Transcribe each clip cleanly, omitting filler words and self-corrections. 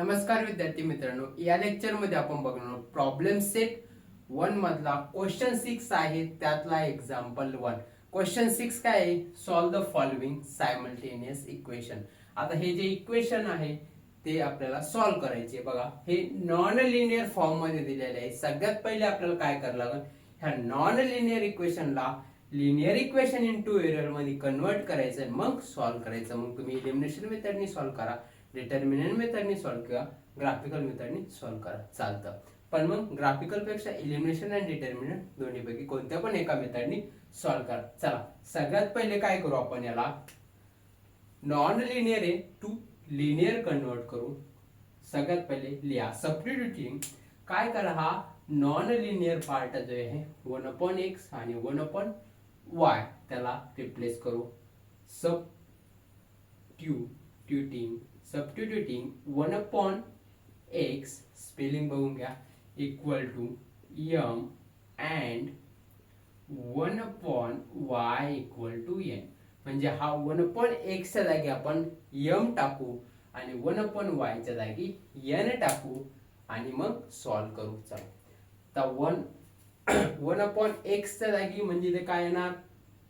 नमस्कार विद्यार्थी मित्रांनो, या लेक्चर मध्ये आपण बघणार प्रॉब्लेम सेट 1 मधला क्वेश्चन 6 आहे, त्यातला एक्झाम्पल 1. क्वेश्चन 6 काय आहे? Solve the following simultaneous equation. आता हे जे इक्वेशन आहे ते आपल्याला सॉल्व करायचे. बघा, हे नॉन लिनियर फॉर्म मध्ये दिलेले आहे. सगळ्यात पहिले आपल्याला काय करावं लागेल? ह्या नॉन लिनियर इक्वेशनला लिनियर इक्वेशन इनटू एरर मध्ये कन्वर्ट करायचं, मग सॉल्व करायचं. मग तुम्ही एलिमिनेशन मेथडनी सॉल्व करा, डिटर्मिनंट मेथडनी सॉल्व करा, ग्राफिकल मेथडनी सॉल्व करा, चालतं. पण मग ग्राफिकल पेक्षा एलिमिनेशन आणि डिटर्मिनंट दोन्हीपैकी कोणत्या पण एका मेथडनी सॉल्व करा. चला, सगळ्यात पहिले काय करू आपण? याला नॉन लिनियर आहे टू लिनियर कन्वर्ट करू. सगळ्यात पहिले लिहा सबस्टिट्यूटिंग. काय करा? हा नॉन लिनियर पार्ट जो आहे 1/x आणि 1/y त्याला रिप्लेस करू. सबस्टिट्यूटिंग 1/x स्पेलिंग बघून घ्या equal to m and 1/y equal to n. म्हणजे हा 1/x च्या जागी आपण m टाकू आणि 1/y च्या जागी n टाकू आणि मग सॉल्व करू. चला, तर 1/x च्या जागी म्हणजे ते काय येणार?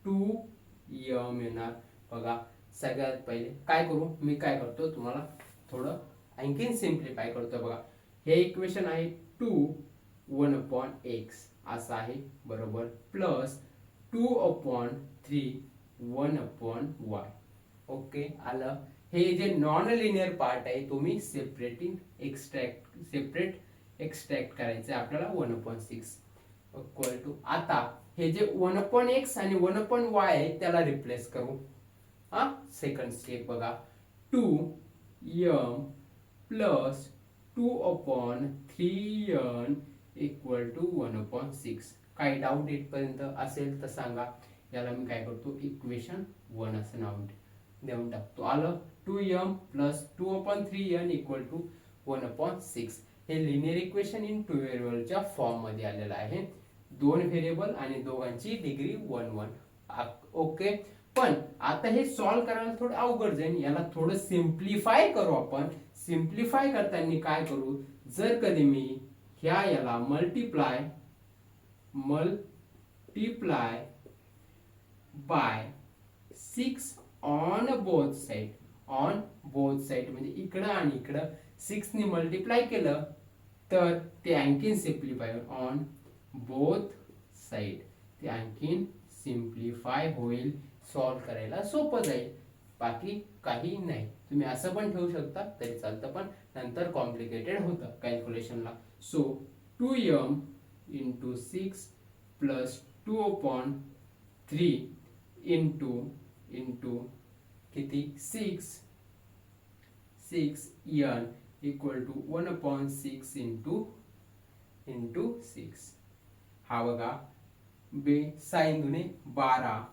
2m येणार. बघा, सगळ्यात पहिले काय करू? मी काय करतो तुम्हाला थोडं आणखीन सिम्प्लिफाय करतो. बघा, हे इक्वेशन आहे 2 1/x असं आहे, बरोबर, प्लस 2/3 1/y. ओके, आलं. हे जे नॉन लिनियर पार्ट आहे तुम्ही सेपरेट एक्सट्रॅक्ट करायचं आपल्याला 1/6 इक्वल टू. आता हे जे 1/x आणि 1/y आहे त्याला रिप्लेस करू. सेकंड स्टेप बघा, 2m plus 2/3n equal to 1/6. काही डाऊट इथपर्यंत असेल तर सांगा. याला मी काय करतो? इक्वेशन 1 असं नाव देऊन टाकतो. आलं. 2m plus 2/3n equal to 1/6. हे लिनियर इक्वेशन इन टू व्हेरिएबलच्या फॉर्म मध्ये आलेलं आहे. दोन व्हेरिएबल आणि दोघांची डिग्री 1 1. ओके, पण आता हे सॉल्व करायला थोडं अवघड जाईल. याला थोडं सिम्प्लिफाय करू आपण. सिम्प्लिफाय करताना काय करू? जर कधी मी याला multiply by 6 on both side म्हणजे इकडं आणि इकडं 6 ने मल्टिप्लाय केलं तर ते आणखीन सिम्प्लिफाय ऑन बोथ साइड, ते आणखीन सिम्प्लिफाय होईल. सॉल्व करायला सोपं जाईल, बाकी काही नाही. तुम्ही असं पण ठेवू शकता तरी चालतं, पण नंतर कॉम्प्लिकेटेड होतं कॅल्क्युलेशनला. So 2m into 6 plus 2/3 into किती? 6n equal to 1/6 into 6. हा बघा, बे साइन दुने 12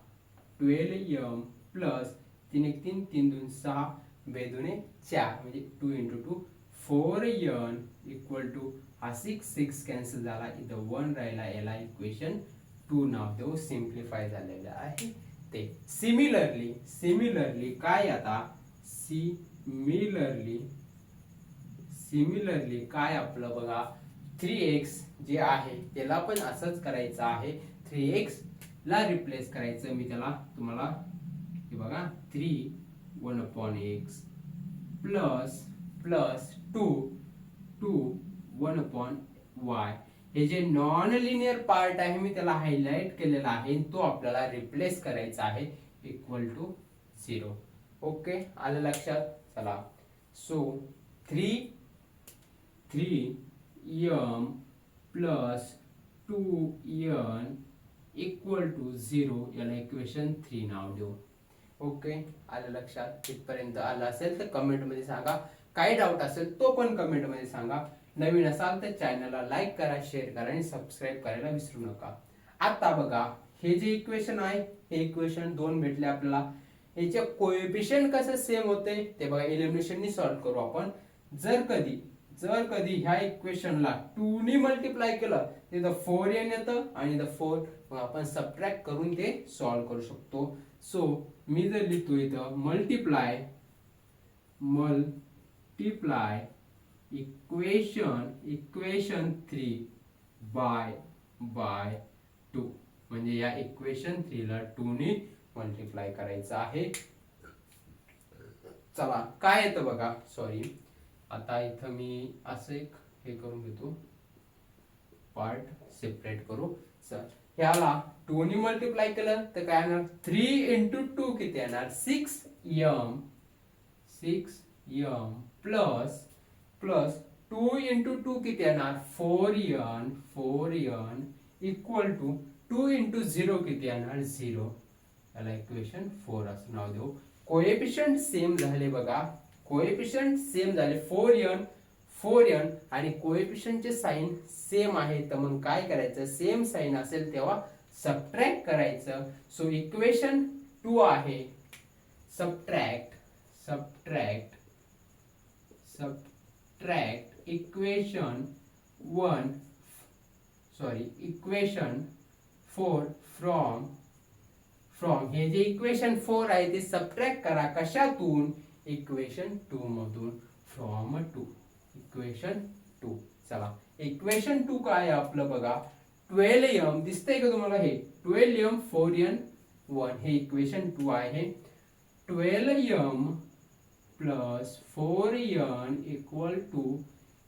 12m प्लस 3 1 3 3 2 6 बे दुने 4 म्हणजे 2 इंटू 2 4n इक्वल टू हा 6 कॅन्सल झाला, इथं 1 राहिला. याला इक्वेशन 2 नाव देऊ. सिम्प्लिफाय झालेलं आहे ते. सिमिलरली काय? आता सिमिलरली काय आपलं बघा, 3x जे आहे त्याला पण असंच करायचं आहे. 3x ला रिप्लेस करायचं. मी त्याला तुम्हाला हे बघा 3 1/x प्लस 2 1/y. हे जे नॉन लिनियर पार्ट आहे मी त्याला हायलाइट केलेला आहे, तो आपल्याला रिप्लेस करायचा आहे इक्वल टू 0. ओके, आलं लक्षात? चला, so 3m plus 2n equal to 0. याला इक्वेशन 3 नाव देऊ. ओके, आलं लक्षात? इथपर्यंत आलं असेल तर कमेंट मध्ये सांगा. काही डाऊट असेल तो पण कमेंट मध्ये सांगा. नवीन असाल तर चॅनलला लाईक करा, शेअर करा आणि सबस्क्राईब करायला विसरू नका. आता बघा, हे जे इक्वेशन आहे हे इक्वेशन 2 भेटले आपल्याला. याचे कोएफिशियंट कसं सेम होते ते बघा, एलिमिनेशननी सॉल्व करू आपण. जर कधी ह्या इक्वेशनला 2 ने मल्टिप्लाय केलं तिथं 4n येतं आणि इथं 4, मग आपण सबट्रॅक्ट करून ते सॉल्व करू शकतो. सो मी जर लिहितो इथं मल्टिप्लाय इक्वेशन 3 बाय 2 म्हणजे या इक्वेशन 3 ला 2 ने मल्टिप्लाय करायचं आहे. चला काय येतं बघा. सॉरी, आता इथं मी असं एक हे करून घेतो, पार्ट सेपरेट करू. सर ह्याला 2 ने मल्टिप्लाय केलं तर काय येणार, 3 into 2 किती येणार, 6m प्लस 2 into 2 किती येणार, 4n इक्वल टू 2 into 0 किती येणार, 0. याला इक्वेशन 4 असं नाव देऊ. कोएफिशियंट सेम झाले बघा, कोएफिशियंट सेम झाले 4n आणि कोएफिशियंटचे साइन सेम आहे. तर मग काय करायचं, सेम साइन असेल तेव्हा सबट्रॅक्ट करायचं. सो इक्वेशन 2 आहे, सबट्रॅक्ट इक्वेशन 4 फ्रॉम हे जे इक्वेशन 4 आहे ते सबट्रॅक्ट करा कशातून, इक्वेशन 2 मधून, फ्रॉम 2 इक्वेशन 2. चला इक्वेशन 2 काय आपलं बघा, 12m दिसतंय का तुम्हाला, हे 12m 4n 1 हे इक्वेशन 2 आहे. 12m plus 4n equal to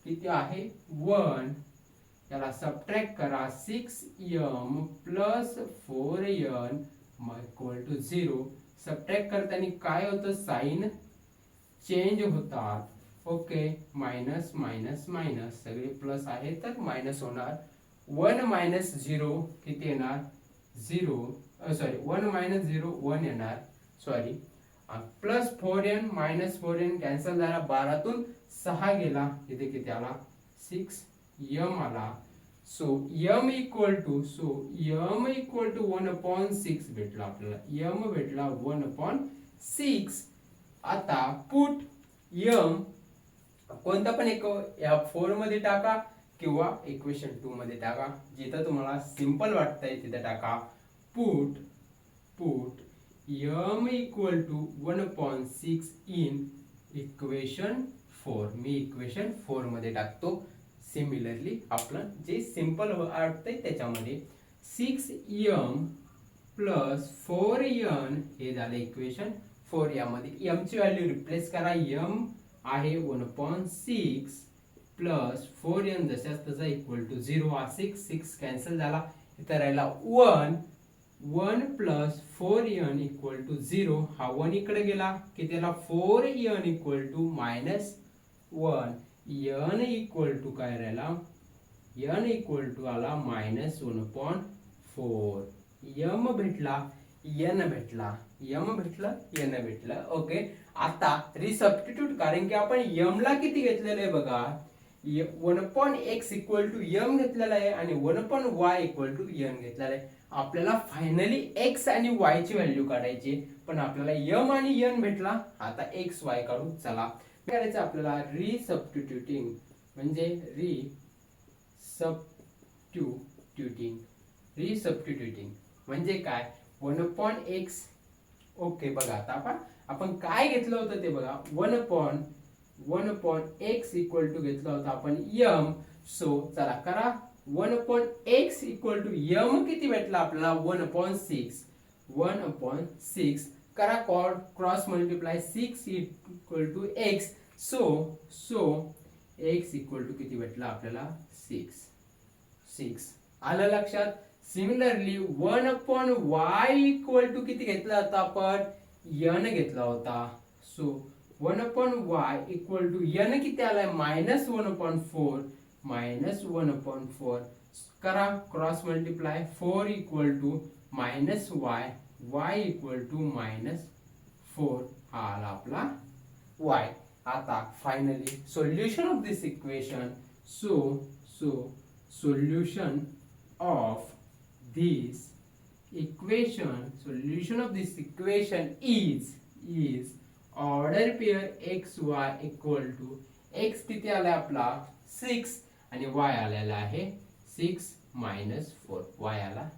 किती आहे, 1. याला सबट्रॅक्ट करा, 6m plus 4n equal to 0. Subtract करताना काय होतं, साइन चेंज होतात. ओके, मायनस मायनस मायनस सगळे प्लस आहे तर मायनस होणार. 1 मायनस 0 किती येणार, 0. सॉरी 1 मायनस 0 1 येणार. Sorry, plus 4n minus 4n cancel झाला, 12 तून 6 गेला, इथे किती आला, 6m आला. सो m इक्वल टू 1/6 भेटला आपल्याला, m भेटला 1/6. आता पुट m कोणता पण एक या 4 मध्ये टाका किंवा इक्वेशन 2 मध्ये टाका, जिथं तुम्हाला सिंपल वाटतंय तिथे टाका. Put m equal to 1/6 in equation 4. मी इक्वेशन 4 मध्ये टाकतो. सिमिलरली आपलं जे सिंपल वाटतंय त्याच्यामध्ये 6m प्लस 4n हे झालं इक्वेशन 4. यामध्ये m ची व्हॅल्यू रिप्लेस करा, m आहे 1/6 प्लस 4n जशाच तसा इक्वल टू 0. 6 कॅन्सल झाला, इथं राहिला 1 प्लस 4n इक्वल टू 0. हा 1 इकडे गेला की त्याला 4n equal to minus 1. n equal to काय राहिला, n इक्वल टू आला मायनस 1/4. m भेटला, n भेटलं. ओके, आता रिसबस्टिट्यूट, कारण की आपण m ला किती घेतलेलं आहे बघा, 1/x इक्वल टू m घेतलेला आहे आणि 1/y इक्वल टू n घेतलेला आहे. आपल्याला फायनली x आणि y ची व्हॅल्यू काढायची, पण आपल्याला m आणि n भेटला. आता x y काढू. चला करायचं आपल्याला रिसबस्टिट्यूटिंग, म्हणजे रिसबस्टिट्यूटिंग म्हणजे काय, 1/x. ओके, बघा आता आपण काय घेतलं होतं ते बघा, 1/x इक्वल टू घेतलं होतं आपण m. सो चला करा, 1/x इक्वल टू m किती भेटला आपल्याला, 1/6 करा, cross multiply, 6 equal to x. So x equal to किती भेटला आपल्याला, 6. आलं लक्षात. सिमिलरली 1/y इक्वल टू किती घेतला होता आपण, n घेतला होता. So 1/y equal to n किती आलाय, -1/4 करा, cross multiply, 4 equal to minus y equal to -4. हा आला आपला y. आता finally solution of this equation. Solution of this equation is order pair x y equal to x किती आलाय आपला 6 आणि y आलेला आहे 6 minus 4. y आला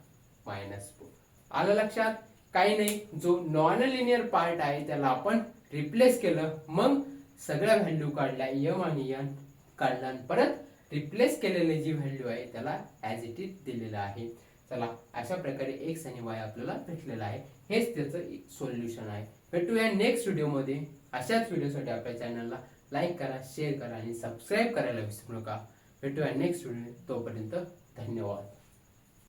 -4. आलं लक्षात. काही नाही, जो नॉन लिनियर पार्ट आहे त्याला आपण रिप्लेस केलं, मग सगळ्या व्हॅल्यू काढल्या m आणि n काढलं आणि परत रिप्लेस केलेली जी व्हॅल्यू आहे त्याला ॲज इट इज दिलेलं आहे. चला, अशा प्रकारे एक्स आणि वाय आपल्याला भेटलेलं आहे. हेच त्याचं सोल्युशन आहे. भेटूया नेक्स्ट व्हिडिओमध्ये. अशाच व्हिडिओसाठी आपल्या चॅनलला लाईक करा, शेअर करा आणि सबस्क्राईब करायला विसरू नका. भेटूया नेक्स्ट व्हिडिओ. तोपर्यंत धन्यवाद.